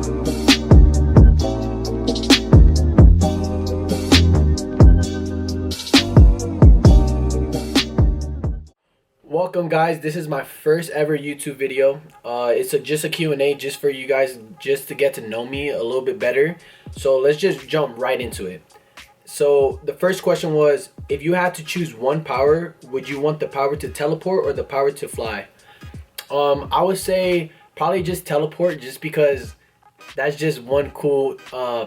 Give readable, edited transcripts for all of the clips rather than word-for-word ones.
Welcome guys, this is my first ever YouTube video. It's just a Q&A just for you guys, just to get to know me a little bit better. So let's just jump right into it. So the first question was, if you had to choose one power, would you want the power to teleport or the power to fly? I would say probably just teleport, just because that's just one cool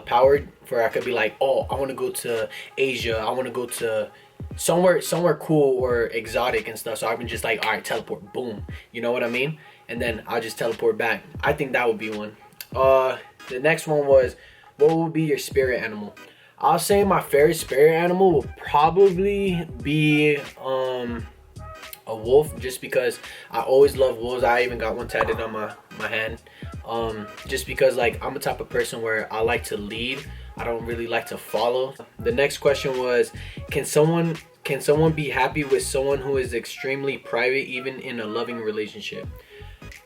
power where I could be like, oh, I want to go to Asia, I want to go to somewhere cool or exotic and stuff, so I can just like, all right, teleport, boom, you know what I mean? And then I'll just teleport back. I think that would be one. The next one was, what would be your spirit animal? I'll say my favorite spirit animal will probably be a wolf, just because I always love wolves. I even got one tattooed on my hand, just because like I'm the type of person where I like to lead, I don't really like to follow. The next question was, can someone be happy with someone who is extremely private, even in a loving relationship?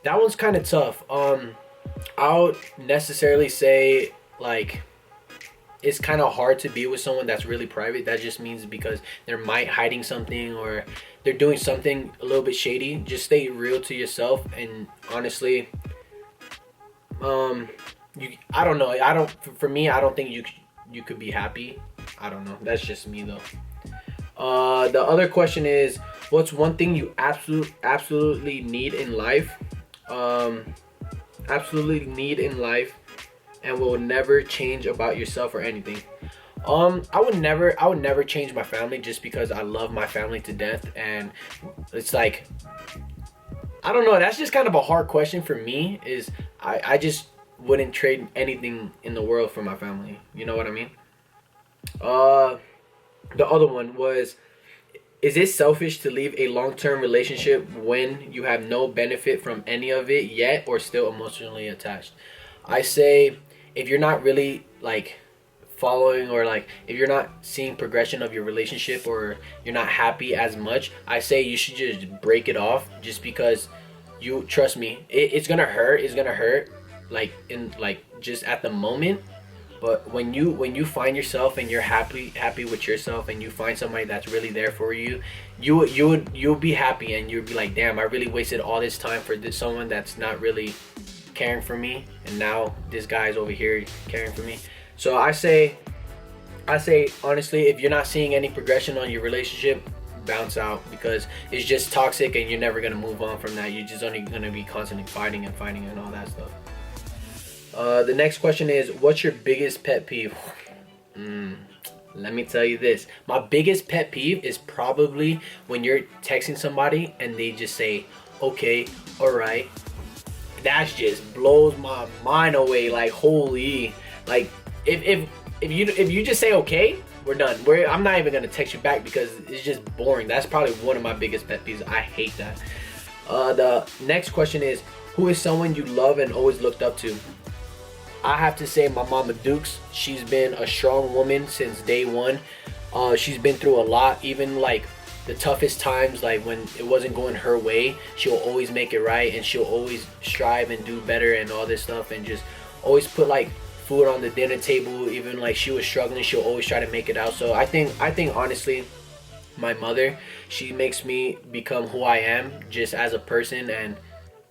That one's kind of tough. I would necessarily say like it's kind of hard to be with someone that's really private. That just means because they're hiding something, or they're doing something a little bit shady. Just stay real to yourself, and honestly, I don't know. For me, I don't think you could be happy. I don't know. That's just me though. The other question is, what's one thing you absolutely need in life? Absolutely need in life and will never change about yourself or anything. I would never change my family, just because I love my family to death, and it's like, I don't know, that's just kind of a hard question for me. Is I just wouldn't trade anything in the world for my family, you know what I mean? The other one was, is it selfish to leave a long-term relationship when you have no benefit from any of it yet, or still emotionally attached? I say, if you're not really like following, or like if you're not seeing progression of your relationship, or you're not happy as much, I say you should just break it off, just because you, trust me, it's gonna hurt. It's gonna hurt like in like just at the moment, but when you find yourself and you're happy with yourself, and you find somebody that's really there for you, you'll be happy, and you'll be like, damn, I really wasted all this time for someone that's not really caring for me, and now this guy's over here caring for me. So I say honestly, if you're not seeing any progression on your relationship, bounce out, because it's just toxic, and you're never gonna move on from that. You're just only gonna be constantly fighting and all that stuff. The next question is, what's your biggest pet peeve? Let me tell you this. My biggest pet peeve is probably when you're texting somebody and they just say, okay, all right. That just blows my mind away. Like, holy, like if you just say okay, we're done. I'm not even gonna text you back, because it's just boring. That's probably one of my biggest pet peeves. I hate that. The next question is, who is someone you love and always looked up to? I have to say my mama Dukes. She's been a strong woman since day one. She's been through a lot, even like the toughest times, like when it wasn't going her way, she'll always make it right, and she'll always strive and do better and all this stuff, and just always put like food on the dinner table. Even like she was struggling, she'll always try to make it out. So I think honestly, my mother, she makes me become who I am just as a person, and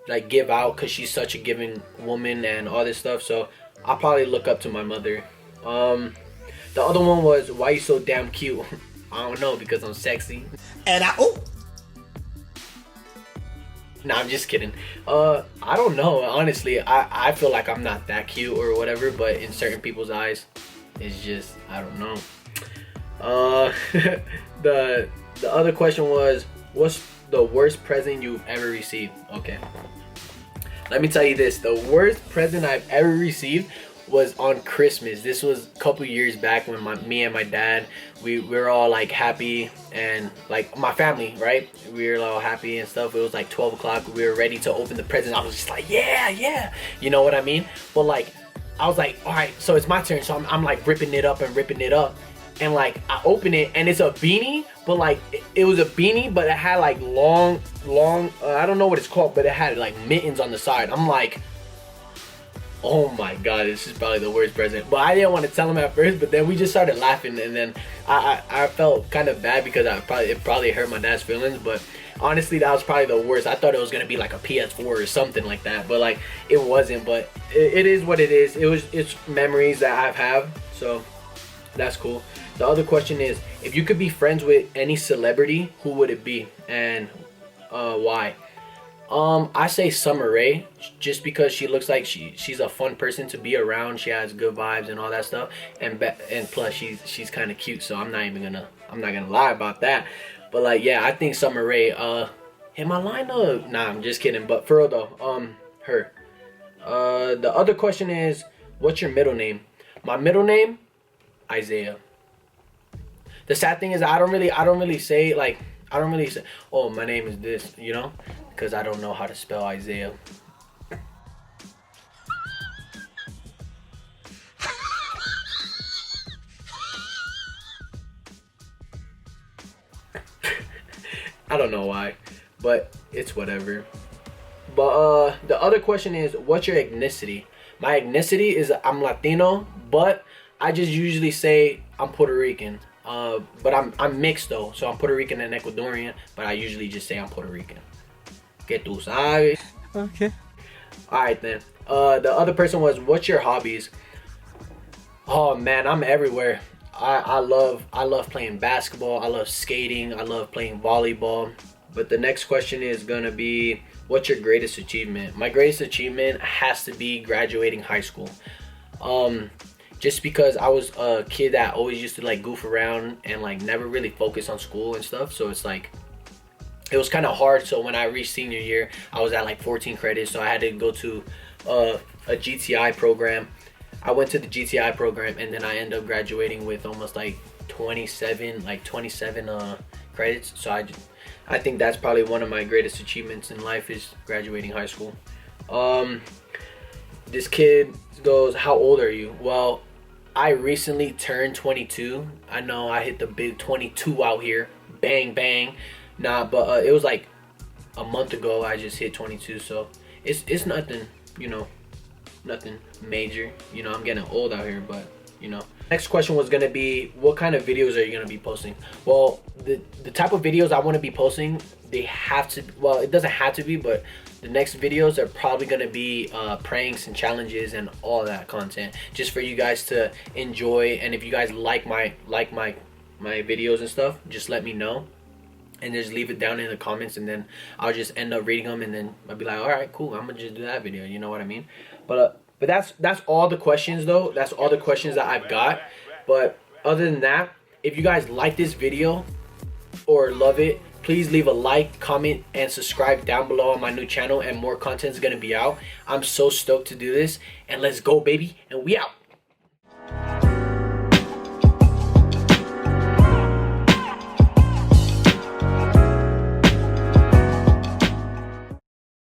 like give out, because she's such a giving woman and all this stuff. So I'll probably look up to my mother. The other one was, why you so damn cute? I don't know, because I'm sexy. And Nah, I'm just kidding. I don't know, honestly. I feel like I'm not that cute or whatever, but in certain people's eyes, it's just, I don't know. The other question was, what's the worst present you've ever received? Okay, let me tell you this. The worst present I've ever received was on Christmas. This was a couple years back when me and my dad, we were all like happy, and like my family, right? We were all happy and stuff. It was like 12 o'clock. We were ready to open the present. I was just like, yeah, you know what I mean? But like, I was like, all right, so it's my turn. So I'm like ripping it up, and like I open it, and it's a beanie, but like it was a beanie, but it had like long I don't know what it's called, but it had like mittens on the side. I'm like, Oh my god, this is probably the worst present. But I didn't want to tell him at first, but then we just started laughing, and then I felt kind of bad because it probably hurt my dad's feelings. But honestly, that was probably the worst. I thought it was gonna be like a PS4 or something like that, but like it wasn't. But it is what it is. It's memories that I have, so that's cool. The other question is, if you could be friends with any celebrity, who would it be and why? I say Summer Rae, just because she looks like she's a fun person to be around. She has good vibes and all that stuff, and plus she's kind of cute. So I'm not gonna lie about that. But like, yeah, I think Summer Rae. Hit my lineup. Nah, I'm just kidding. But for real though, her. The other question is, what's your middle name? My middle name, Isaiah. The sad thing is, I don't really say, oh, my name is this, you know, because I don't know how to spell Isaiah. I don't know why, but it's whatever. But the other question is, what's your ethnicity? My ethnicity is I'm Latino, but I just usually say I'm Puerto Rican. But I'm mixed though, so I'm Puerto Rican and Ecuadorian, but I usually just say I'm Puerto Rican. Que tú sabes? Okay. Alright then. The other person was, what's your hobbies? Oh man, I'm everywhere. I love playing basketball, I love skating, I love playing volleyball. But the next question is gonna be, what's your greatest achievement? My greatest achievement has to be graduating high school. Just because I was a kid that always used to like goof around and like never really focus on school and stuff, so it's like it was kind of hard. So when I reached senior year, I was at like 14 credits, so I had to go to a GTI program. I went to the GTI program, and then I ended up graduating with almost like 27 credits. So I think that's probably one of my greatest achievements in life, is graduating high school. This kid goes, how old are you? Well, I recently turned 22. I know I hit the big 22 out here. Bang, bang. Nah, but it was like a month ago I just hit 22. So it's nothing, you know, nothing major. You know, I'm getting old out here, but, you know. Next question was going to be, what kind of videos are you going to be posting? Well, the type of videos I want to be posting, they have to, well, it doesn't have to be, but the next videos are probably going to be pranks and challenges and all that content, just for you guys to enjoy. And if you guys like my videos and stuff, just let me know and just leave it down in the comments, and then I'll just end up reading them, and then I'll be like, all right, cool, I'm gonna just do that video, you know what I mean? But that's all the questions though. That's all the questions that I've got. But other than that, if you guys like this video or love it, please leave a like, comment, and subscribe down below on my new channel, and more content is gonna be out. I'm so stoked to do this, and let's go, baby, and we out.